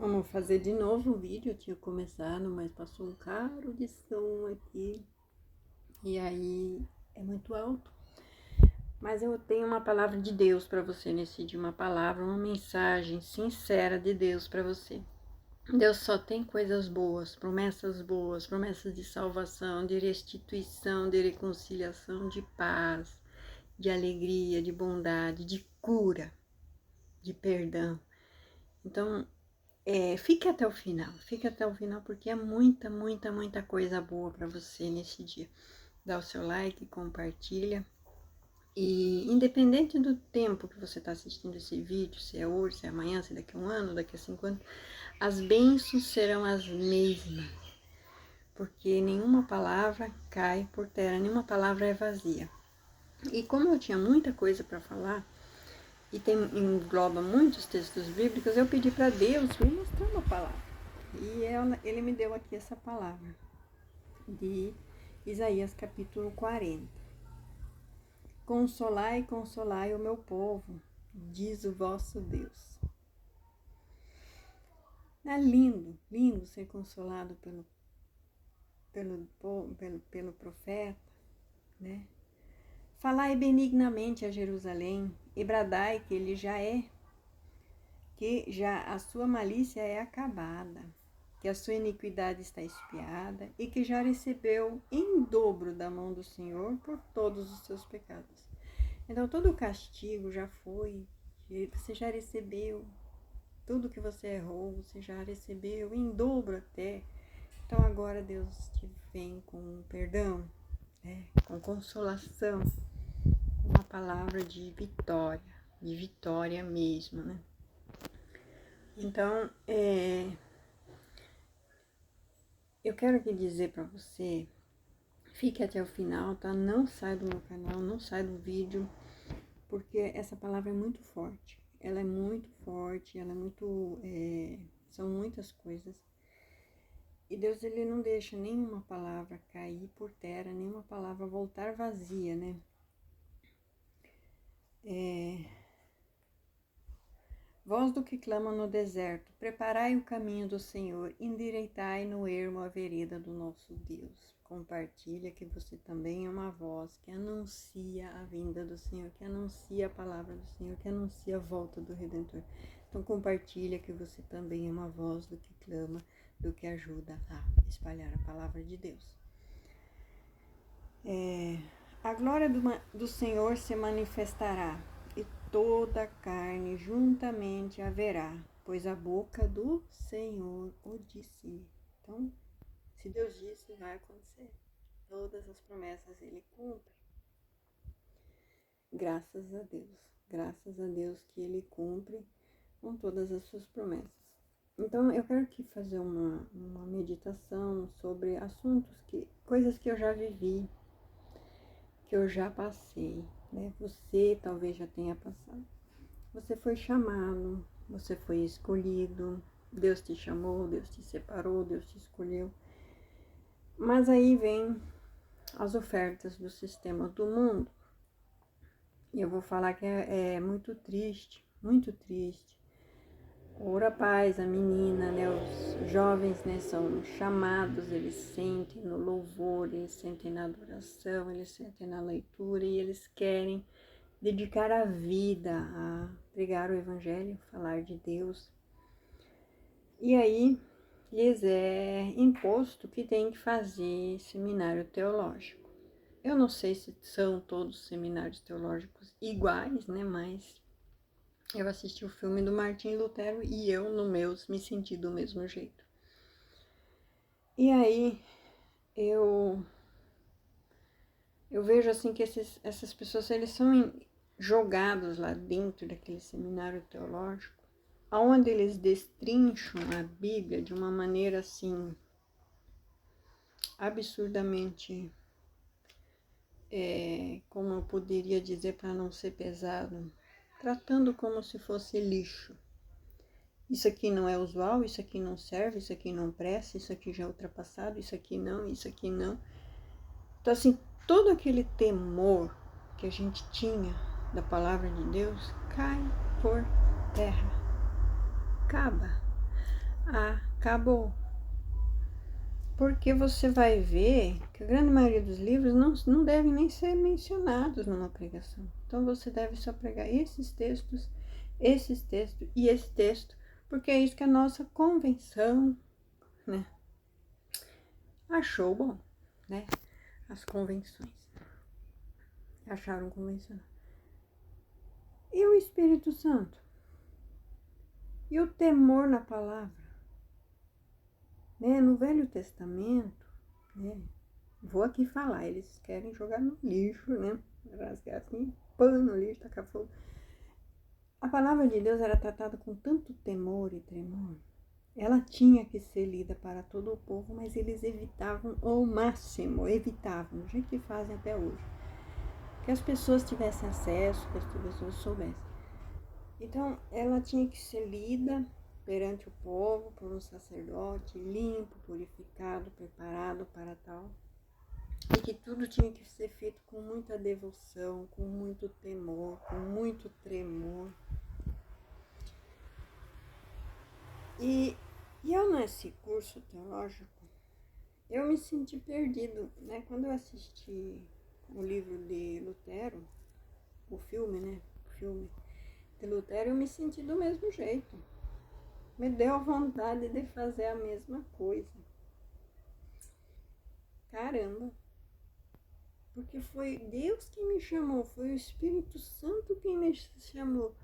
Vamos fazer de novo o vídeo. Eu tinha começado, mas passou um carro de som aqui. E aí é muito alto. Mas eu tenho uma palavra de Deus para você nesse dia. Uma palavra, uma mensagem sincera de Deus para você. Deus só tem coisas boas, promessas de salvação, de restituição, de reconciliação, de paz, de alegria, de bondade, de cura, de perdão. Então, fique até o final, porque é muita coisa boa para você nesse dia. Dá o seu like, compartilha. E independente do tempo que você está assistindo esse vídeo, se é hoje, se é amanhã, se é daqui a 1 ano, daqui a 5 anos, as bênçãos serão as mesmas. Porque nenhuma palavra cai por terra, nenhuma palavra é vazia. E como eu tinha muita coisa para falar, e engloba muitos textos bíblicos, eu pedi para Deus me mostrar uma palavra. E ele me deu aqui essa palavra, de Isaías capítulo 40. Consolai, consolai o meu povo, diz o vosso Deus. É lindo ser consolado pelo profeta, né? Falai benignamente a Jerusalém, e bradai que ele que já a sua malícia é acabada, que a sua iniquidade está expiada, e que já recebeu em dobro da mão do Senhor por todos os seus pecados. Então todo o castigo já foi, você já recebeu, tudo que você errou, você já recebeu em dobro até. Então agora Deus te vem com perdão, com consolação, uma palavra de vitória mesmo, né? Então, eu quero aqui dizer para você, fique até o final, tá? Não sai do meu canal, não sai do vídeo, porque essa palavra é muito forte. Ela é muito forte, ela é muito, são muitas coisas. E Deus, ele não deixa nenhuma palavra cair por terra, nenhuma palavra voltar vazia, né? Voz do que clama no deserto, preparai o caminho do Senhor, endireitai no ermo a vereda do nosso Deus. Compartilha que você também é uma voz que anuncia a vinda do Senhor, que anuncia a palavra do Senhor, que anuncia a volta do Redentor. Então compartilha que você também é uma voz do que clama, do que ajuda a espalhar a palavra de Deus. A glória do Senhor se manifestará, e toda a carne juntamente haverá, pois a boca do Senhor o disse. Então, se Deus disse, vai acontecer. Todas as promessas ele cumpre. Graças a Deus que ele cumpre com todas as suas promessas. Então, eu quero aqui fazer uma meditação sobre coisas que eu já vivi, que eu já passei, né? Você talvez já tenha passado. Você foi chamado, você foi escolhido, Deus te chamou, Deus te separou, Deus te escolheu. Mas aí vem as ofertas do sistema do mundo. E eu vou falar que é muito triste, muito triste. O rapaz, a menina, né, os jovens, né, são chamados, eles sentem no louvor, eles sentem na adoração, eles sentem na leitura e eles querem dedicar a vida a pregar o evangelho, falar de Deus. E aí lhes é imposto que tem que fazer seminário teológico. Eu não sei se são todos seminários teológicos iguais, né, mas eu assisti o filme do Martim Lutero e eu, no meus, me senti do mesmo jeito. E aí, eu vejo assim que essas pessoas, eles são jogados lá dentro daquele seminário teológico, onde eles destrincham a Bíblia de uma maneira assim, absurdamente, como eu poderia dizer para não ser pesado, tratando como se fosse lixo. Isso aqui não é usual, isso aqui não serve, isso aqui não presta, isso aqui já é ultrapassado, isso aqui não. Então, assim, todo aquele temor que a gente tinha da palavra de Deus cai por terra. Acaba. acabou. Porque você vai ver que a grande maioria dos livros não devem nem ser mencionados numa pregação. Então você deve só pregar esses textos e esse texto, porque é isso que a nossa convenção, né, achou bom, né? As convenções acharam convencional. E o Espírito Santo? E o temor na palavra? Né? No Velho Testamento, né? Vou aqui falar, eles querem jogar no lixo, né? Rasgar assim, pano no lixo, tacar fogo. A palavra de Deus era tratada com tanto temor e tremor. Ela tinha que ser lida para todo o povo, mas eles evitavam ao máximo, do jeito que fazem até hoje. Que as pessoas tivessem acesso, que as pessoas soubessem. Então, ela tinha que ser lida perante o povo por um sacerdote limpo, purificado, preparado para tal. E que tudo tinha que ser feito com muita devoção, com muito temor, com muito tremor. E eu nesse curso teológico, eu me senti perdido, né? Quando eu assisti o livro de Lutero, o filme, né? O filme de Lutero, eu me senti do mesmo jeito. Me deu vontade de fazer a mesma coisa. Caramba! Porque foi Deus que me chamou, foi o Espírito Santo que me chamou.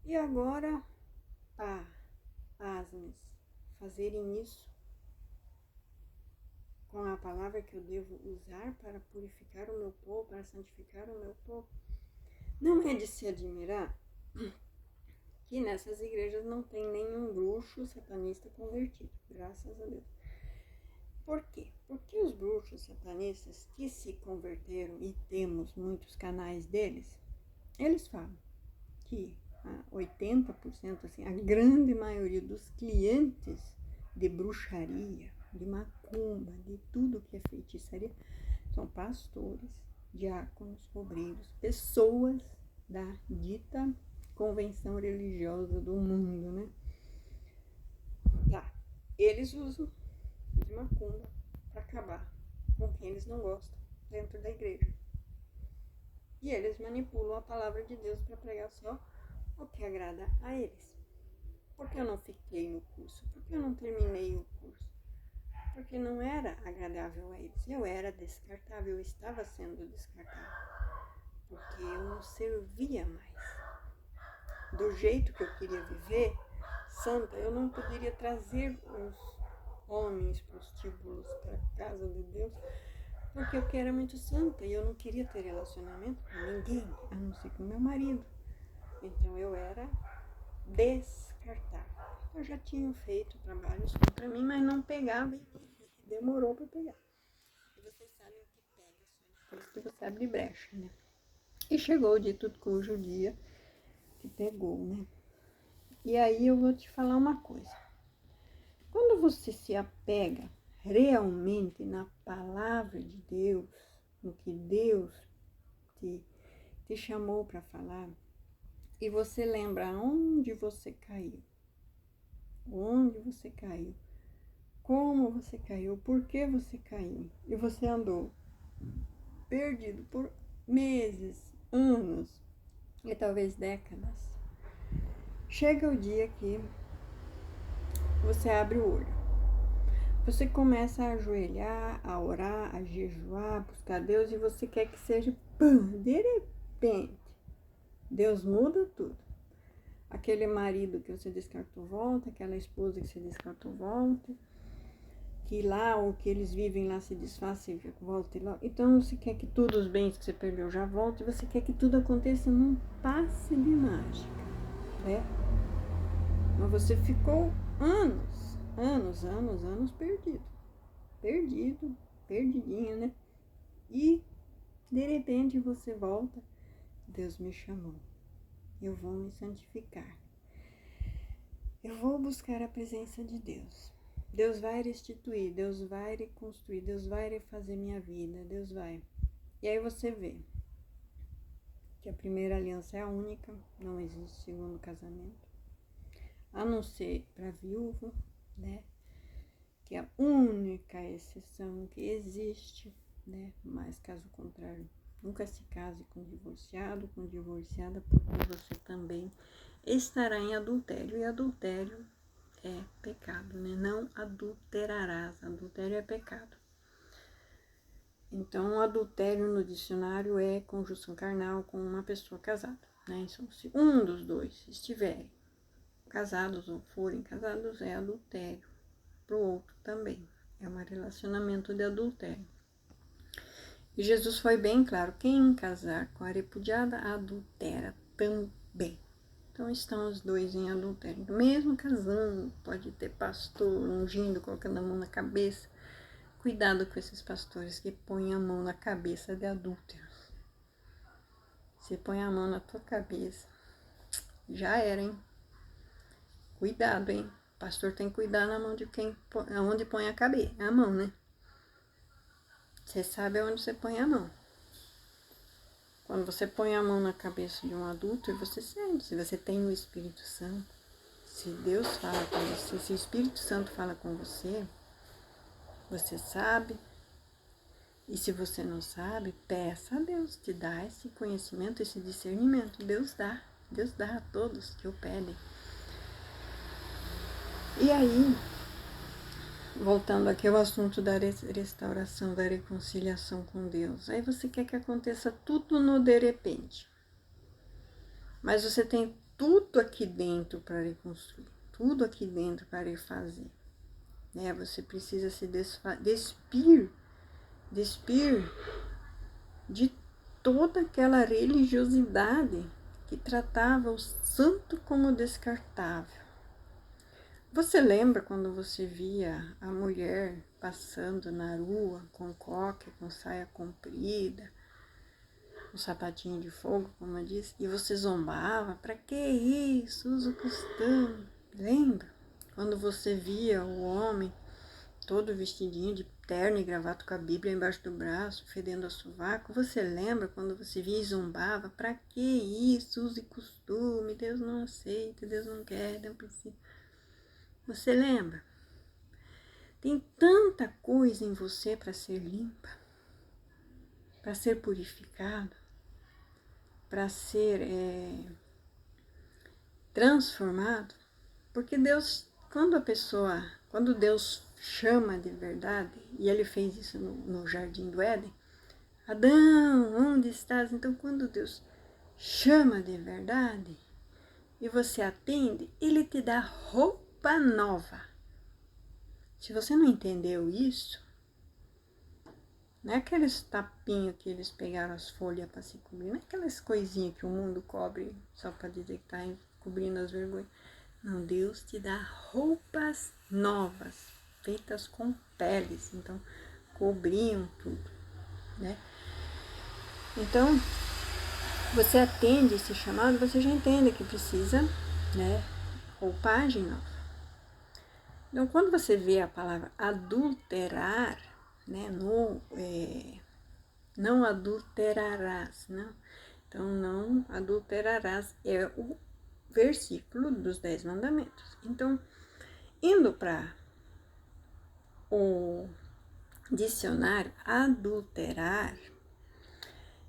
E agora, pasmes, fazerem isso com a palavra que eu devo usar para purificar o meu povo, para santificar o meu povo. Não é de se admirar que nessas igrejas não tem nenhum bruxo satanista convertido, graças a Deus. Por quê? Porque os bruxos satanistas que se converteram, e temos muitos canais deles, eles falam que 80%, assim, a grande maioria dos clientes de bruxaria, de macumba, de tudo que é feitiçaria, são pastores, diáconos, obreiros, pessoas da dita convenção religiosa do mundo, né? Tá, eles usam de macumba para acabar com quem eles não gostam dentro da igreja. E eles manipulam a palavra de Deus para pregar só o que agrada a eles. Por que eu não fiquei no curso? Por que eu não terminei o curso? Porque não era agradável a eles. Eu era descartável, eu estava sendo descartável. Porque eu não servia mais. Do jeito que eu queria viver, santa, eu não poderia trazer os homens prostíbulos para a casa de Deus, porque eu era muito santa e eu não queria ter relacionamento com ninguém, a não ser com meu marido. Então eu era descartável. Eu já tinha feito trabalhos contra mim, mas não pegava em mim. Demorou para pegar. E vocês sabem o que pega só depois que você abre brecha, né? E chegou o dito cujo dia que pegou, né? E aí eu vou te falar uma coisa. Quando você se apega realmente na palavra de Deus, no que Deus te chamou para falar, e você lembra onde você caiu, como você caiu, por que você caiu, e você andou perdido por meses, anos e talvez décadas, chega o dia que você abre o olho. Você começa a ajoelhar, a orar, a jejuar, a buscar Deus e você quer que seja, de repente, Deus muda tudo. Aquele marido que você descartou volta, aquela esposa que você descartou volta, que lá o que eles vivem lá se desfaça e volta e lá. Então você quer que todos os bens que você perdeu já voltem, você quer que tudo aconteça num passe de mágica, né? Mas você ficou anos perdidinho, né? E de repente você volta, Deus me chamou, eu vou me santificar, eu vou buscar a presença de Deus. Deus vai restituir, Deus vai reconstruir, Deus vai refazer minha vida, Deus vai. E aí você vê que a primeira aliança é a única, não existe segundo casamento. a não ser para viúva, né? Que é a única exceção que existe, né? Mas caso contrário, nunca se case com divorciado, com divorciada, porque você também estará em adultério. E adultério é pecado, né? Não adulterarás. Adultério é pecado. Então, adultério no dicionário é conjunção carnal com uma pessoa casada, né? Então, se um dos dois estiverem casados ou forem casados, é adultério. Para o outro também. É um relacionamento de adultério. E Jesus foi bem claro, quem casar com a repudiada adultera também. Então estão os dois em adultério. Mesmo casando, pode ter pastor ungindo, colocando a mão na cabeça. Cuidado com esses pastores que põem a mão na cabeça de adúlteros. Você põe a mão na tua cabeça, já era, hein? Cuidado, hein? O pastor tem que cuidar na mão de quem, aonde põe a cabeça, a mão, né? Você sabe aonde você põe a mão. Quando você põe a mão na cabeça de um adulto, você sente, se você tem o Espírito Santo, se Deus fala com você, se o Espírito Santo fala com você, você sabe. E se você não sabe, peça a Deus te dar esse conhecimento, esse discernimento. Deus dá a todos que o pedem. E aí, voltando aqui ao assunto da restauração, da reconciliação com Deus. Aí você quer que aconteça tudo no de repente. Mas você tem tudo aqui dentro para reconstruir, tudo aqui dentro para refazer. Né? Você precisa se despir de toda aquela religiosidade que tratava o santo como descartável. Você lembra quando você via a mulher passando na rua com coque, com saia comprida, um sapatinho de fogo, como eu disse, e você zombava? Pra que isso? Usa o costume. Lembra? Quando você via o homem todo vestidinho de terno e gravata com a Bíblia embaixo do braço, fedendo a sovaco, você lembra quando você via e zombava? Pra que isso? Use costume, Deus não aceita, Deus não quer, não precisa. Você lembra? Tem tanta coisa em você para ser limpa, para ser purificado, para ser transformado, porque Deus, quando Deus chama de verdade, e Ele fez isso no Jardim do Éden, Adão, onde estás? Então, quando Deus chama de verdade e você atende, Ele te dá roupa nova. Se você não entendeu isso, não é aqueles tapinhos que eles pegaram as folhas para se cobrir, não é aquelas coisinhas que o mundo cobre só para dizer que está cobrindo as vergonhas. Não, Deus te dá roupas novas, feitas com peles, então cobriam tudo, né? Então, você atende esse chamado, você já entende que precisa, né, roupagem nova. Então, quando você vê a palavra adulterar, né, não adulterarás, não. Então, não adulterarás é o versículo dos 10 mandamentos. Então, indo para o dicionário, adulterar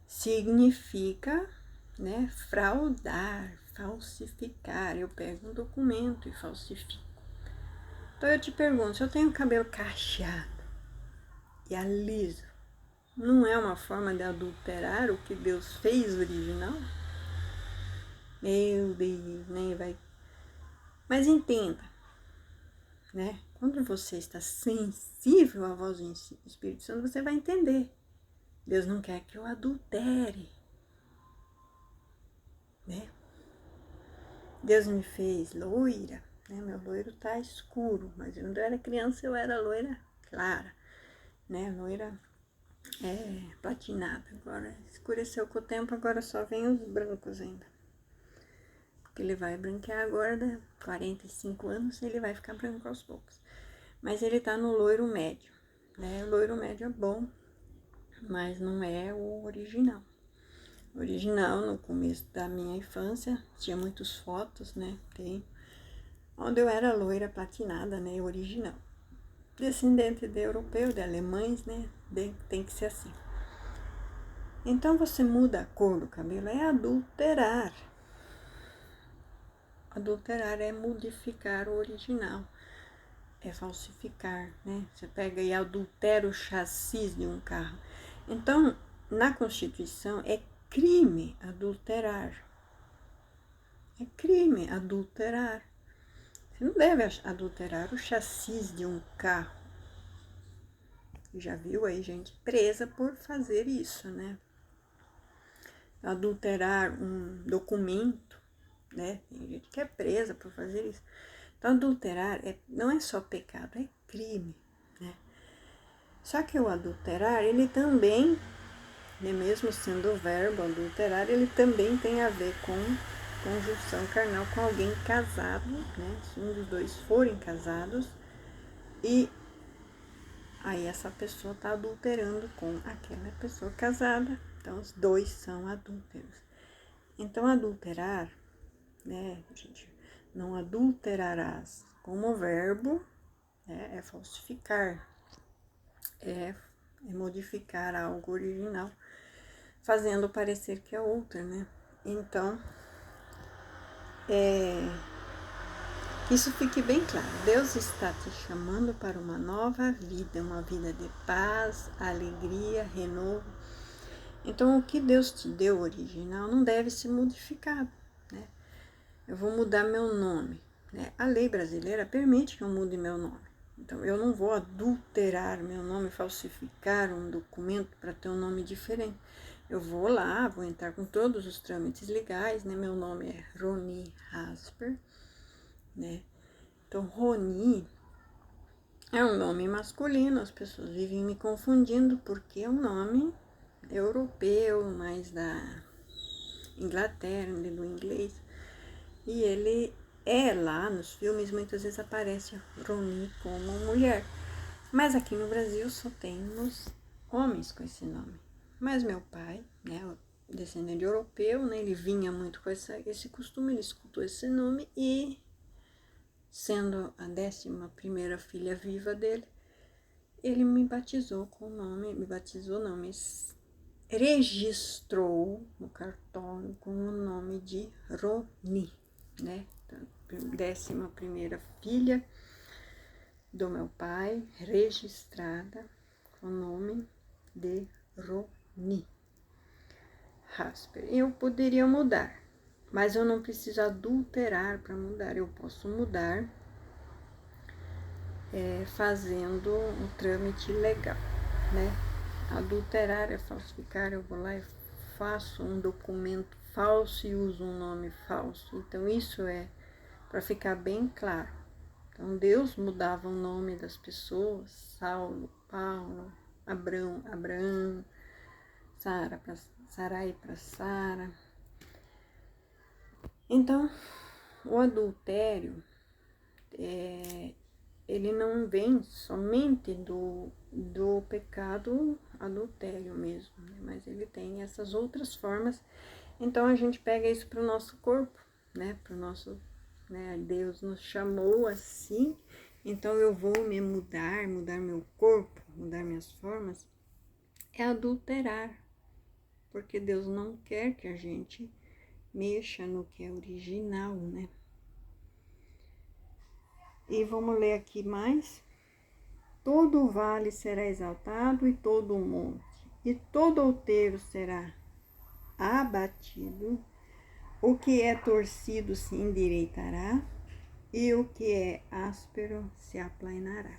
significa, né, fraudar, falsificar. Eu pego um documento e falsifico. Então eu te pergunto, se eu tenho cabelo cacheado e aliso, não é uma forma de adulterar o que Deus fez original? Meu Deus, nem vai. Mas entenda, né? Quando você está sensível à voz do Espírito Santo, você vai entender. Deus não quer que eu adultere, né? Deus me fez loira, né? Meu loiro tá escuro, mas quando eu era criança eu era loira clara, né? Loira platinada. Agora escureceu com o tempo, agora só vem os brancos ainda. Porque ele vai branquear agora, 45 anos, ele vai ficar branco aos poucos. Mas ele tá no loiro médio, né? O loiro médio é bom, mas não é o original. O original, no começo da minha infância, tinha muitas fotos, né? Tem onde eu era loira platinada, né, original. Descendente de europeu, de alemães, né, tem que ser assim. Então você muda a cor do cabelo, é adulterar. Adulterar é modificar o original, é falsificar, né? Você pega e adultera o chassi de um carro. Então, na Constituição, é crime adulterar. É crime adulterar. Você não deve adulterar o chassi de um carro. Já viu aí gente presa por fazer isso, né? Adulterar um documento, né? Tem gente que é presa por fazer isso. Então, adulterar não é só pecado, é crime, né? Só que o adulterar, ele também, né, mesmo sendo o verbo adulterar, ele também tem a ver com conjunção carnal com alguém casado, né? Se um dos dois forem casados, e aí essa pessoa está adulterando com aquela pessoa casada, então os dois são adúlteros. Então, adulterar, né, gente, não adulterarás como verbo, né, é falsificar, é modificar algo original, fazendo parecer que é outra, né? Então, que isso fique bem claro. Deus está te chamando para uma nova vida, uma vida de paz, alegria, renovo. Então, o que Deus te deu original não deve ser modificado, né? Eu vou mudar meu nome, né? A lei brasileira permite que eu mude meu nome. Então, eu não vou adulterar meu nome, falsificar um documento para ter um nome diferente. Eu vou lá, vou entrar com todos os trâmites legais, né? Meu nome é Roni Hasper, né? Então, Roni é um nome masculino, as pessoas vivem me confundindo porque é um nome europeu, mais da Inglaterra, do inglês. E ele lá nos filmes, muitas vezes aparece Roni como mulher. Mas aqui no Brasil só temos homens com esse nome. Mas meu pai, né, descendente europeu, né, ele vinha muito com esse costume, ele escutou esse nome e, sendo a 11ª filha viva dele, ele me batizou com o nome, registrou no cartório com o nome de Roni, né? Então, 11ª filha do meu pai, registrada com o nome de Roni Hasper. Eu poderia mudar, mas eu não preciso adulterar para mudar. Eu posso mudar fazendo um trâmite legal, né? Adulterar é falsificar, eu vou lá e faço um documento falso e uso um nome falso. Então, isso é para ficar bem claro. Então, Deus mudava o nome das pessoas, Saulo, Paulo, Abraão, Sarai para Sara. Então, o adultério, ele não vem somente do pecado adultério mesmo, né? Mas ele tem essas outras formas. Então, a gente pega isso para o nosso corpo, né? Para o nosso, né? Deus nos chamou assim, então eu vou me mudar meu corpo, mudar minhas formas, é adulterar, porque Deus não quer que a gente mexa no que é original, né? E vamos ler aqui mais. Todo o vale será exaltado e todo o monte, e todo outeiro será abatido, o que é torcido se endireitará, e o que é áspero se aplanará.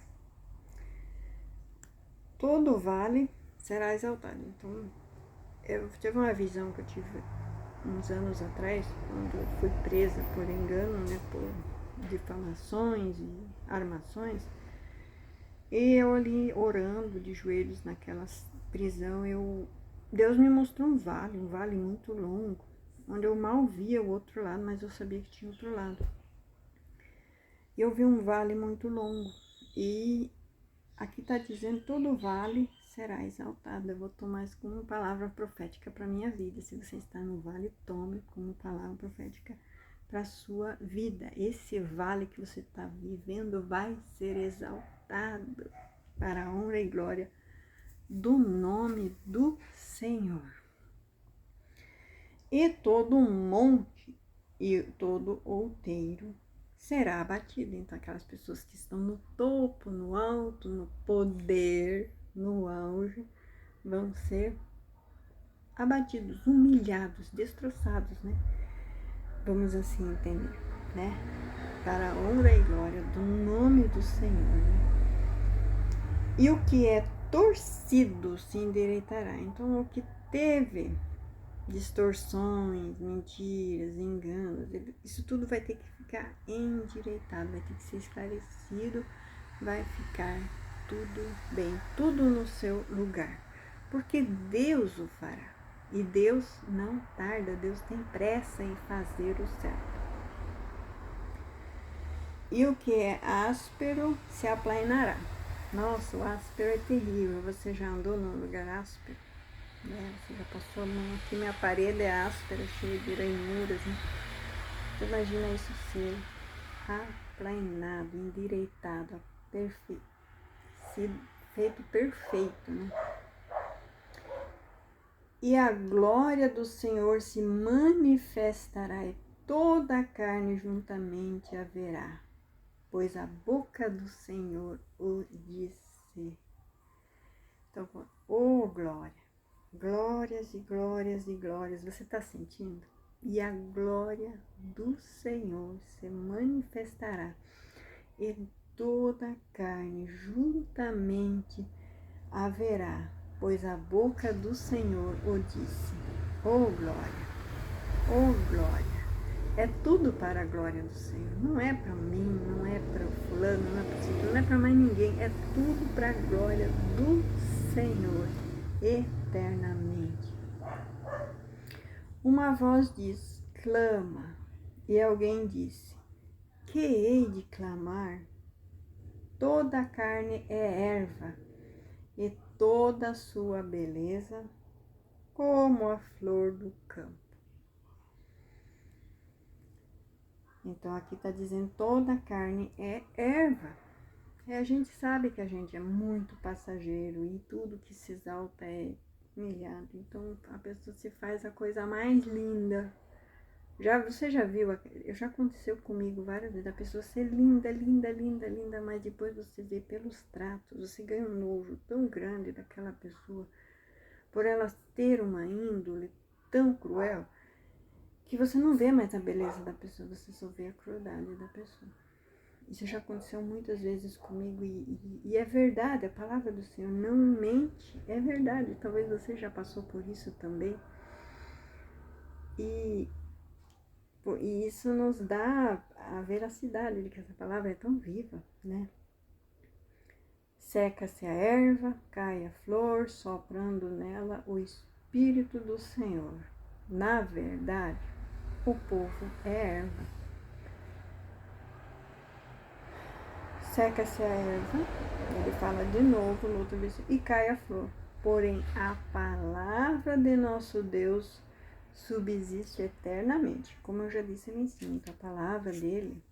Todo o vale será exaltado. Então, eu tive uma visão que eu tive uns anos atrás, quando eu fui presa por engano, né, por difamações e armações. E eu ali orando de joelhos naquela prisão, Deus me mostrou um vale muito longo, onde eu mal via o outro lado, mas eu sabia que tinha outro lado. E eu vi um vale muito longo, e aqui está dizendo, todo vale será exaltado. Eu vou tomar isso como palavra profética para minha vida. Se você está no vale, tome como palavra profética para a sua vida. Esse vale que você está vivendo vai ser exaltado para a honra e glória do nome do Senhor. E todo monte e todo outeiro será abatido. Então, aquelas pessoas que estão no topo, no alto, no poder, no auge, vão ser abatidos, humilhados, destroçados, né? Vamos assim entender, né? Para a honra e glória do nome do Senhor, né? E o que é torcido se endireitará. Então, o que teve distorções, mentiras, enganos, isso tudo vai ter que ficar endireitado, vai ter que ser esclarecido, vai ficar tudo bem, tudo no seu lugar, porque Deus o fará. E Deus não tarda, Deus tem pressa em fazer o certo. E o que é áspero se aplainará. Nossa, o áspero é terrível. Você já andou num lugar áspero? Né? Você já passou a mão aqui, minha parede é áspera, cheia de ranhuras. Né? Você imagina isso ser aplainado, endireitado, feito perfeito, né? E a glória do Senhor se manifestará e toda a carne juntamente haverá, pois a boca do Senhor o disse. Então, glória, glórias e glórias e glórias, você está sentindo? E a glória do Senhor se manifestará e toda a carne juntamente haverá, pois a boca do Senhor o disse. Oh glória, oh glória, é tudo para a glória do Senhor, não é para mim, não é para o fulano, não é para o ciclo, não é para mais ninguém, é tudo para a glória do Senhor, eternamente. Uma voz diz, clama, e alguém disse, que hei de clamar? Toda a carne é erva, e toda a sua beleza como a flor do campo. Então aqui está dizendo toda a carne é erva. E a gente sabe que a gente é muito passageiro e tudo que se exalta é humilhado. Então a pessoa se faz a coisa mais linda. Você já viu, já aconteceu comigo várias vezes, a pessoa ser linda, linda, linda, linda, mas depois você vê pelos tratos, você ganha um nojo tão grande daquela pessoa, por ela ter uma índole tão cruel, que você não vê mais a beleza da pessoa, você só vê a crueldade da pessoa. Isso já aconteceu muitas vezes comigo e é verdade, a palavra do Senhor não mente, é verdade, talvez você já passou por isso também. E isso nos dá a veracidade de que essa palavra é tão viva, né? Seca-se a erva, cai a flor, soprando nela o Espírito do Senhor. Na verdade, o povo é erva. Seca-se a erva, ele fala de novo no outro versículo, e cai a flor. Porém, a palavra de nosso Deus subsiste eternamente. Como eu já disse no ensino, a palavra dele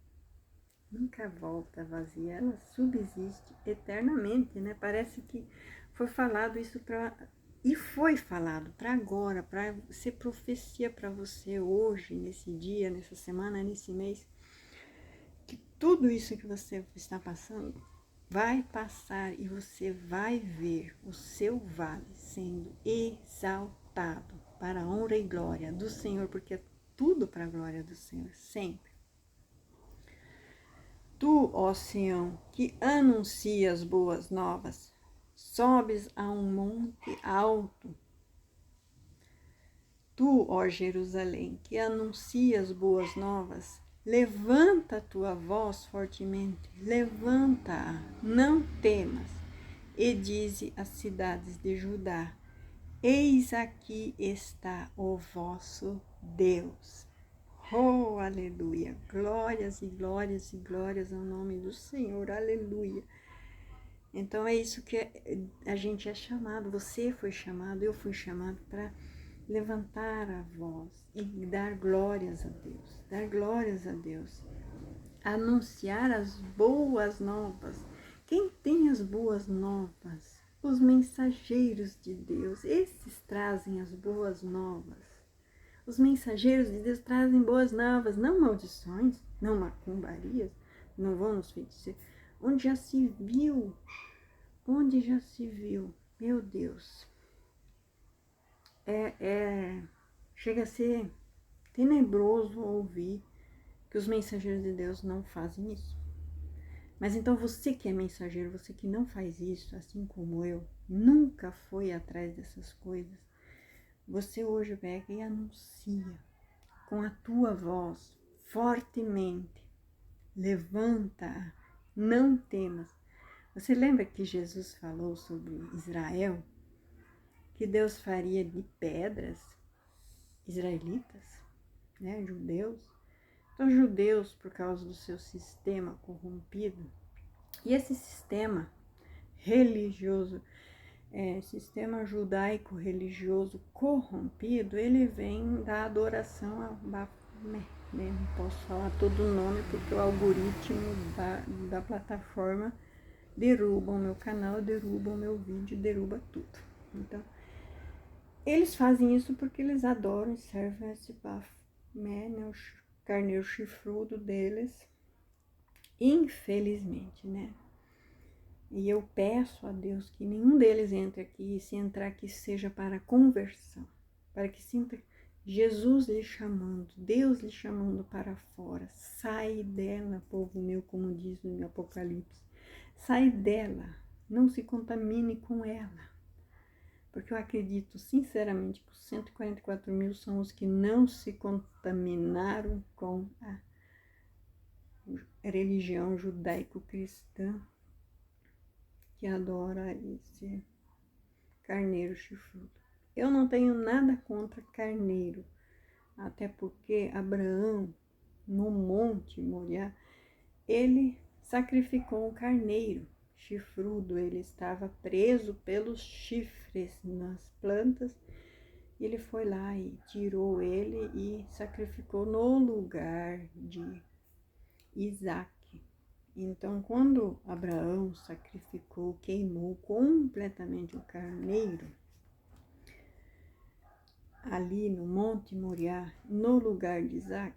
nunca volta vazia, ela subsiste eternamente, né? Parece que foi falado isso e foi falado para agora, para ser profecia para você hoje, nesse dia, nessa semana, nesse mês, que tudo isso que você está passando vai passar e você vai ver o seu vale sendo exaltado para a honra e glória do Senhor, porque é tudo para a glória do Senhor, sempre. Tu, ó Sião, que anuncias boas novas, sobes a um monte alto. Tu, ó Jerusalém, que anuncias boas novas, levanta a tua voz fortemente, levanta-a, não temas, e dize às cidades de Judá, eis aqui está o vosso Deus. Oh, aleluia, glórias e glórias e glórias ao nome do Senhor, aleluia. Então é isso que a gente é chamado, você foi chamado, eu fui chamado para levantar a voz e dar glórias a Deus, dar glórias a Deus, anunciar as boas novas. Quem tem as boas novas? Os mensageiros de Deus, esses trazem as boas novas. Os mensageiros de Deus trazem boas novas, não maldições, não macumbarias, não vão nos feiticeiros. Onde já se viu, meu Deus, chega a ser tenebroso ouvir que os mensageiros de Deus não fazem isso. Mas então você que é mensageiro, você que não faz isso, assim como eu, nunca foi atrás dessas coisas, você hoje pega e anuncia com a tua voz, fortemente, levanta, não temas. Você lembra que Jesus falou sobre Israel? Que Deus faria de pedras israelitas, né, judeus. Então, judeus, por causa do seu sistema corrompido, e esse sistema religioso, sistema judaico-religioso corrompido, ele vem da adoração a Baphomet. Não posso falar todo o nome porque o algoritmo da plataforma derruba o meu canal, derruba o meu vídeo, derruba tudo. Então, eles fazem isso porque eles adoram e servem esse Baphomet, né, o carneiro chifrudo deles, infelizmente, né? E eu peço a Deus que nenhum deles entre aqui, e se entrar que seja para conversão, para que sinta Jesus lhe chamando, Deus lhe chamando para fora. Sai dela, povo meu, como diz no Apocalipse. Sai dela, não se contamine com ela. Porque eu acredito sinceramente que os 144 mil são os que não se contaminaram com a religião judaico-cristã, que adora esse carneiro chifrudo. Eu não tenho nada contra carneiro, até porque Abraão, no Monte Moriá, ele sacrificou um carneiro chifrudo. Ele estava preso pelos chifres nas plantas. Ele foi lá e tirou ele e sacrificou no lugar de Isaac. Então, quando Abraão sacrificou, queimou completamente o carneiro, ali no Monte Moriá, no lugar de Isaac,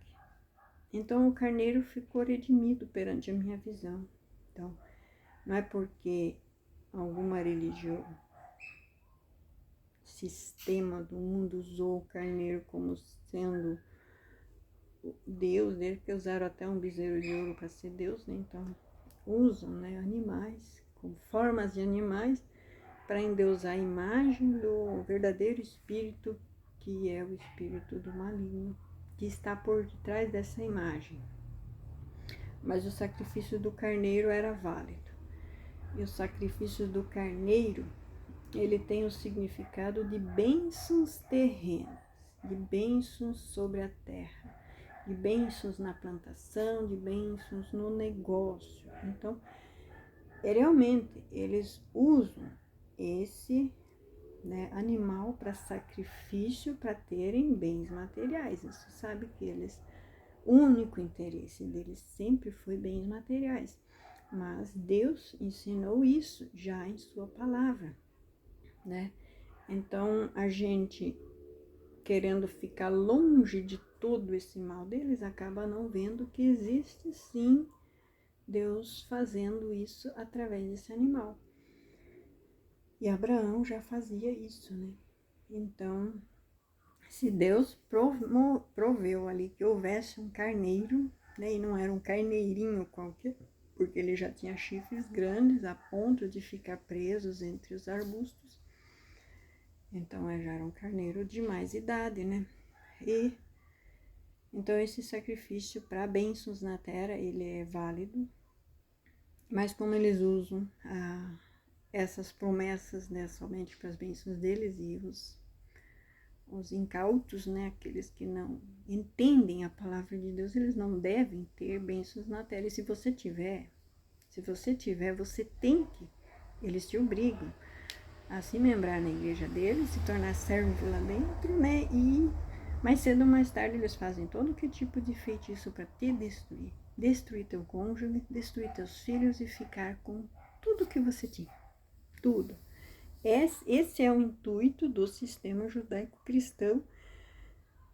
então o carneiro ficou redimido perante a minha visão. Então, não é porque alguma religião, sistema do mundo usou o carneiro como sendo Deus, desde que usaram até um bezerro de ouro para ser Deus, né? Então usam, né, animais, com formas de animais, para endeusar a imagem do verdadeiro espírito, que é o espírito do maligno, que está por detrás dessa imagem. Mas o sacrifício do carneiro era válido. E o sacrifício do carneiro, ele tem o significado de bênçãos terrenas, de bênçãos sobre a terra, de bênçãos na plantação, de bênçãos no negócio. Então, realmente, eles usam esse, né, animal para sacrifício, para terem bens materiais. Você sabe que eles, o único interesse deles sempre foi bens materiais. Mas Deus ensinou isso já em sua palavra, né? Então, a gente, querendo ficar longe de todo esse mal deles, acaba não vendo que existe sim Deus fazendo isso através desse animal. E Abraão já fazia isso, né? Então, se Deus proveu ali que houvesse um carneiro, né? E não era um carneirinho qualquer, porque ele já tinha chifres grandes a ponto de ficar presos entre os arbustos. Então, já era um carneiro de mais idade, né? E então esse sacrifício para bênçãos na terra, ele é válido, mas como eles usam essas promessas, né, somente para as bênçãos deles, e os incautos, né, aqueles que não entendem a palavra de Deus, eles não devem ter bênçãos na terra. E se você tiver, você tem que, eles te obrigam a se membrar na igreja dele, se tornar servo lá dentro, né? E mais cedo ou mais tarde eles fazem todo que tipo de feitiço para te destruir. Destruir teu cônjuge, destruir teus filhos e ficar com tudo que você tinha. Tudo. Esse é o intuito do sistema judaico-cristão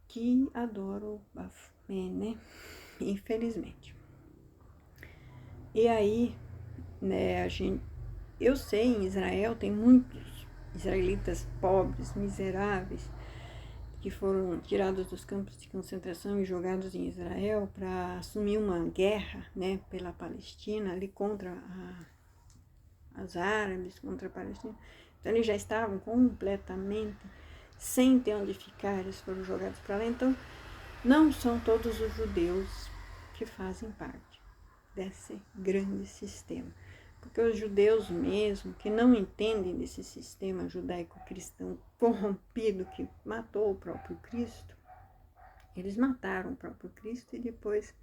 que adora o Bafomé, né? Infelizmente. E aí, né, eu sei, em Israel tem muitos israelitas pobres, miseráveis, que foram tirados dos campos de concentração e jogados em Israel para assumir uma guerra, né, pela Palestina, ali contra as árabes, contra a Palestina. Então eles já estavam completamente sem ter onde ficar, eles foram jogados para lá. Então não são todos os judeus que fazem parte desse grande sistema. Porque os judeus mesmo, que não entendem desse sistema judaico-cristão corrompido que matou o próprio Cristo, eles mataram o próprio Cristo e depois,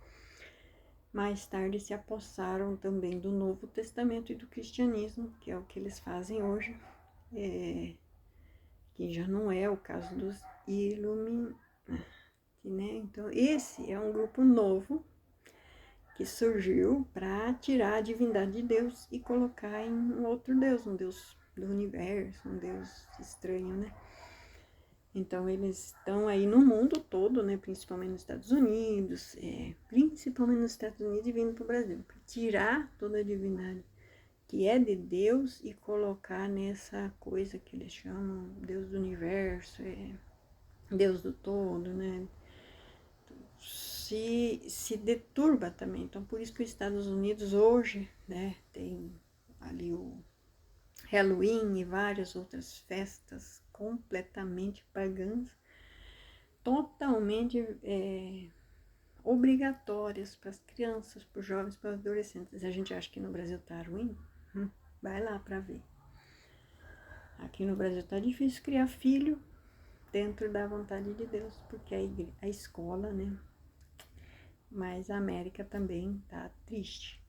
mais tarde, se apossaram também do Novo Testamento e do cristianismo, que é o que eles fazem hoje, que já não é o caso dos Illuminati, né? Então, esse é um grupo novo que surgiu para tirar a divindade de Deus e colocar em um outro Deus, um Deus do universo, um Deus estranho, né? Então, eles estão aí no mundo todo, né? Principalmente nos Estados Unidos, principalmente nos Estados Unidos e vindo para o Brasil, para tirar toda a divindade que é de Deus e colocar nessa coisa que eles chamam Deus do universo, Deus do todo, né? Se deturba também. Então, por isso que os Estados Unidos hoje, né, tem ali o Halloween e várias outras festas completamente pagãs, totalmente obrigatórias para as crianças, para os jovens, para os adolescentes. A gente acha que no Brasil tá ruim? Vai lá para ver. Aqui no Brasil tá difícil criar filho dentro da vontade de Deus, porque a escola, né? Mas a América também tá triste.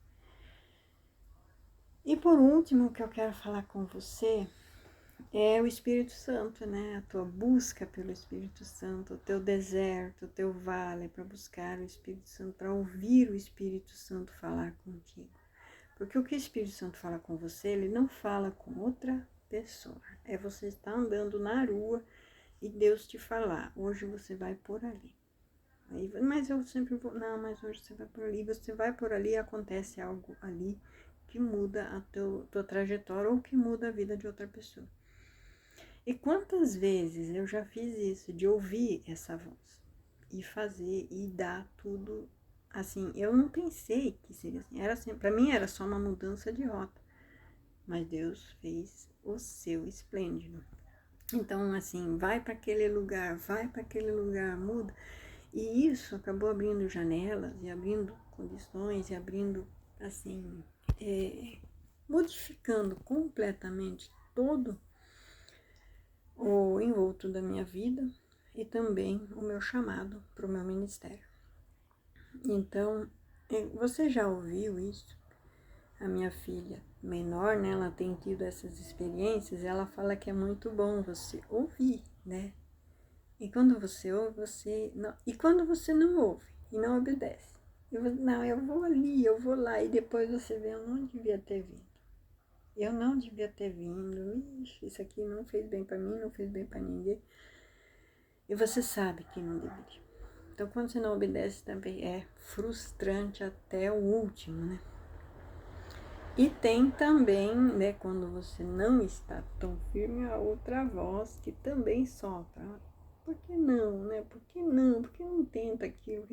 E por último, o que eu quero falar com você é o Espírito Santo, né? A tua busca pelo Espírito Santo, o teu deserto, o teu vale para buscar o Espírito Santo, para ouvir o Espírito Santo falar contigo. Porque o que o Espírito Santo fala com você, ele não fala com outra pessoa. É você estar andando na rua e Deus te falar, hoje você vai por ali. Aí, mas eu sempre vou, não, mas hoje você vai por ali, você vai por ali e acontece algo ali que muda a tua trajetória ou que muda a vida de outra pessoa. E quantas vezes eu já fiz isso, de ouvir essa voz e fazer e dar tudo assim. Eu não pensei que seria assim, era assim, para mim era só uma mudança de rota, mas Deus fez o seu esplêndido. Então, assim, vai para aquele lugar, muda. E isso acabou abrindo janelas e abrindo condições e abrindo, assim, modificando completamente todo o envolto da minha vida e também o meu chamado para o meu ministério. Então, você já ouviu isso? A minha filha menor, né, ela tem tido essas experiências, ela fala que é muito bom você ouvir, né? E quando você ouve, você não, e quando você não ouve e não obedece, eu vou ali, eu vou lá, e depois você vê, eu não devia ter vindo. Eu não devia ter vindo, ixi, isso aqui não fez bem para mim, não fez bem para ninguém. E você sabe que não deveria. Então, quando você não obedece, também é frustrante até o último, né? E tem também, né, quando você não está tão firme, a outra voz que também sopra. Por que não, né? Por que não? Por que não tenta aquilo?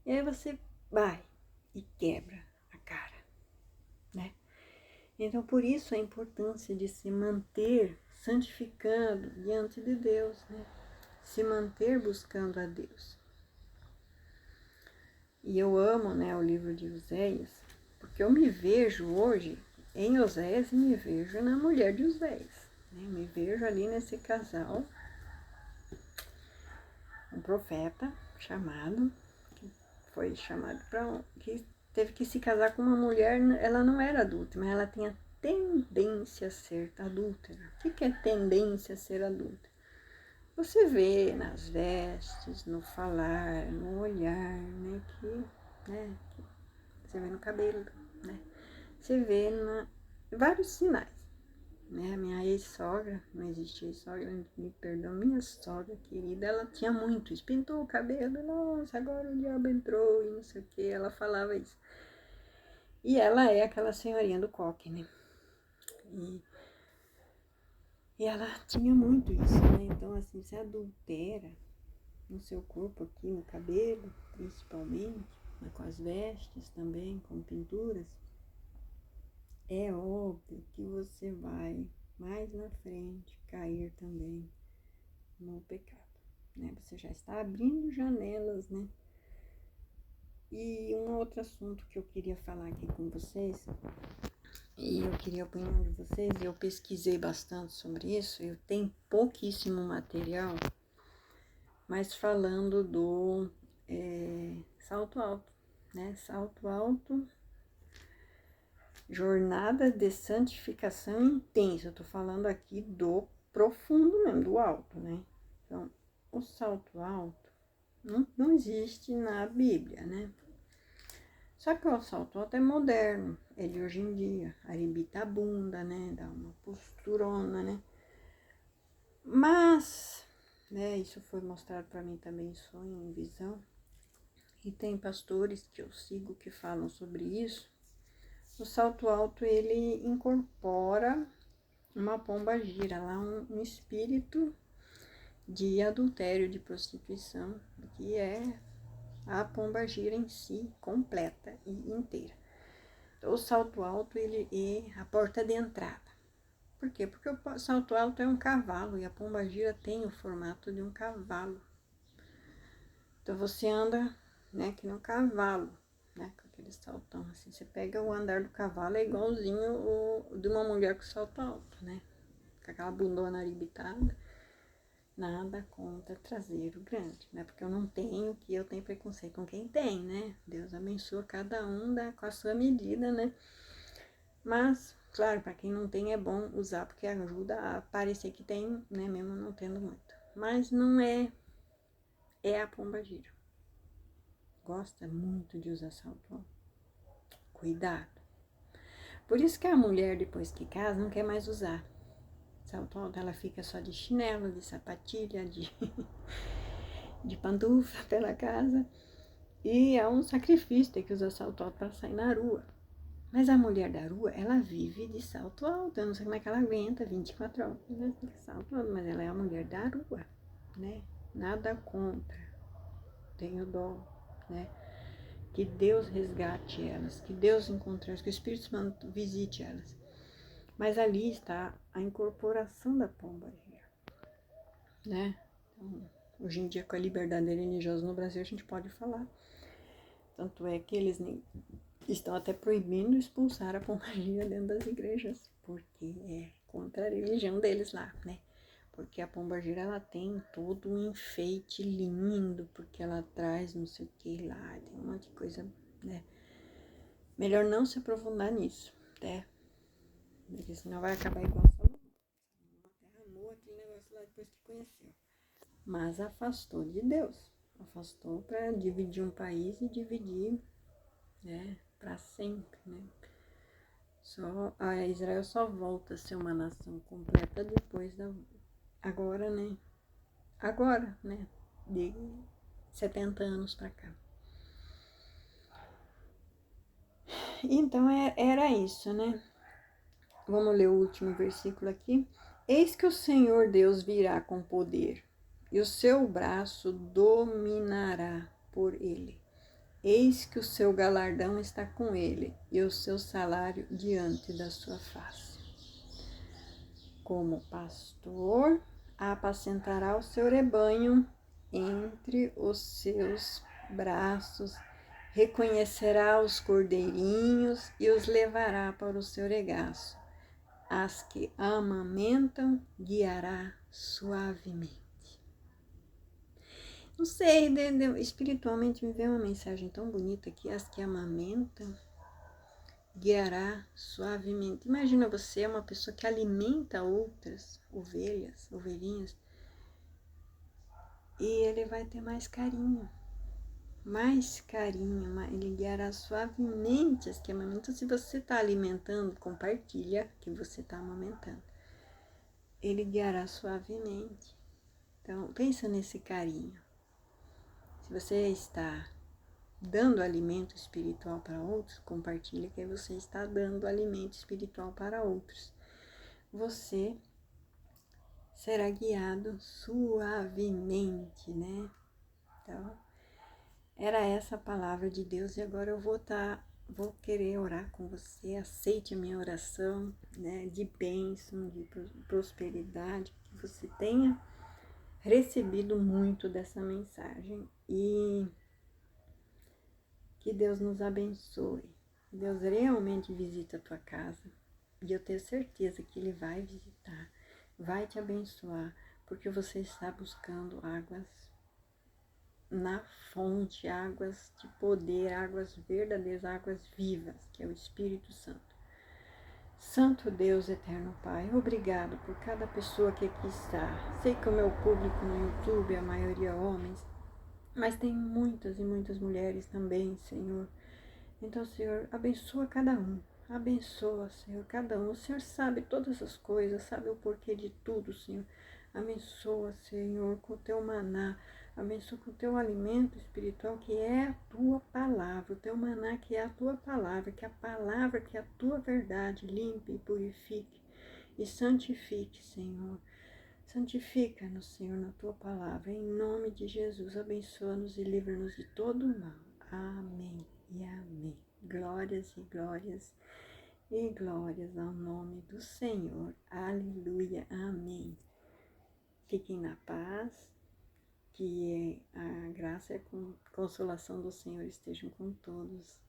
E aí você vai e quebra a cara, né? Então, por isso a importância de se manter santificado diante de Deus, né? Se manter buscando a Deus. E eu amo, né, o livro de Oséias, porque eu me vejo hoje em Oséias e me vejo na mulher de Oséias. Né? Me vejo ali nesse casal, um profeta chamado, que foi chamado para, que teve que se casar com uma mulher, ela não era adulta, mas ela tinha tendência a ser adúltera. O que é tendência a ser adúltera? Você vê nas vestes, no falar, no olhar, né, você vê no cabelo, né, você vê vários sinais, né, a minha ex-sogra, não existia ex-sogra, me perdoa, minha sogra querida, ela tinha muito isso, pintou o cabelo, nossa, agora o diabo entrou e não sei o que, ela falava isso. E ela é aquela senhorinha do coque, né, e ela tinha muito isso, né, então assim, você adultera no seu corpo aqui, no cabelo, principalmente, mas com as vestes também, com pinturas, é óbvio que você vai mais na frente cair também no pecado, né? Você já está abrindo janelas, né? E um outro assunto que eu queria falar aqui com vocês, e eu queria a opinião de vocês, eu pesquisei bastante sobre isso, eu tenho pouquíssimo material, mas falando do salto alto, né? Salto alto, jornada de santificação intensa. Eu tô falando aqui do profundo mesmo, do alto, né? Então, o salto alto não existe na Bíblia, né? Só que o salto alto é moderno, é de hoje em dia. Arrebita a bunda, né? Dá uma posturona, né? Mas, né, isso foi mostrado para mim também em sonho, em visão. E tem pastores que eu sigo que falam sobre isso. O salto alto, ele incorpora uma pombagira, lá um espírito de adultério, de prostituição, que é a pombagira em si, completa e inteira. Então, o salto alto, ele é a porta de entrada. Por quê? Porque o salto alto é um cavalo e a pombagira tem o formato de um cavalo. Então, você anda, né, que nem um cavalo, né, com aquele saltão, assim. Você pega o andar do cavalo, é igualzinho o de uma mulher com salto alto, né, com aquela bundona arrebitada. Nada contra traseiro grande, né, porque eu não tenho, que eu tenho preconceito com quem tem, né, Deus abençoa cada um com a sua medida, né, mas, claro, para quem não tem é bom usar, porque ajuda a parecer que tem, né, mesmo não tendo muito, mas não é a pombagira. Gosta muito de usar salto alto. Cuidado. Por isso que a mulher, depois que casa, não quer mais usar salto alto. Ela fica só de chinelo, de sapatilha, de pantufa pela casa. E é um sacrifício ter que usar salto alto para sair na rua. Mas a mulher da rua, ela vive de salto alto. Eu não sei como é que ela aguenta 24 horas de salto alto, mas ela é a mulher da rua, né? Nada contra. Tenho dó, né? Que Deus resgate elas, que Deus encontre elas, que o Espírito Santo visite elas. Mas ali está a incorporação da pombagira, né? Então, hoje em dia, com a liberdade religiosa no Brasil, a gente pode falar. Tanto é que eles estão até proibindo expulsar a pombagira dentro das igrejas, porque é contra a religião deles lá, né? Porque a pombagira, ela tem todo um enfeite lindo, porque ela traz não sei o que lá, tem um monte de coisa, né? Melhor não se aprofundar nisso, né? Porque senão vai acabar igual Salomão. Derramou aquele negócio lá depois que conheceu. Mas afastou de Deus. Afastou para dividir um país e dividir, né, para sempre, né? A Israel só volta a ser uma nação completa depois agora, né? Agora, né? De 70 anos para cá. Então era isso, né? Vamos ler o último versículo aqui. Eis que o Senhor Deus virá com poder, e o seu braço dominará por ele. Eis que o seu galardão está com ele, e o seu salário diante da sua face. Como pastor, apacentará o seu rebanho entre os seus braços, reconhecerá os cordeirinhos e os levará para o seu regaço. As que amamentam, guiará suavemente. Não sei, espiritualmente me veio uma mensagem tão bonita que as que amamentam, guiará suavemente. Imagina você é uma pessoa que alimenta outras ovelhas, ovelhinhas, e ele vai ter mais carinho, ele guiará suavemente as que amamentam. Então, se você está alimentando, compartilha que você está amamentando. Ele guiará suavemente. Então, pensa nesse carinho. Se você está dando alimento espiritual para outros, compartilha que você está dando alimento espiritual para outros. Você será guiado suavemente, né? Então, era essa a palavra de Deus e agora eu vou querer orar com você. Aceite a minha oração, né? De bênção, de prosperidade, que você tenha recebido muito dessa mensagem e que Deus nos abençoe. Deus realmente visita a tua casa e eu tenho certeza que Ele vai visitar, vai te abençoar, porque você está buscando águas na fonte, águas de poder, águas verdadeiras, águas vivas, que é o Espírito Santo. Santo Deus, eterno Pai, obrigado por cada pessoa que aqui está. Sei que o meu público no YouTube, a maioria homens, mas tem muitas e muitas mulheres também, Senhor. Então, Senhor, abençoa cada um. Abençoa, Senhor, cada um. O Senhor sabe todas as coisas, sabe o porquê de tudo, Senhor. Abençoa, Senhor, com o teu maná. Abençoa com o teu alimento espiritual, que é a tua palavra. O teu maná, que é a tua palavra. Que a palavra, que é a tua verdade, limpe e purifique e santifique, Senhor. Santifica-nos, Senhor, na tua palavra. Em nome de Jesus, abençoa-nos e livra-nos de todo o mal. Amém e amém. Glórias e glórias e glórias ao nome do Senhor. Aleluia. Amém. Fiquem na paz. Que a graça e a consolação do Senhor estejam com todos.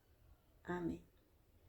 Amém.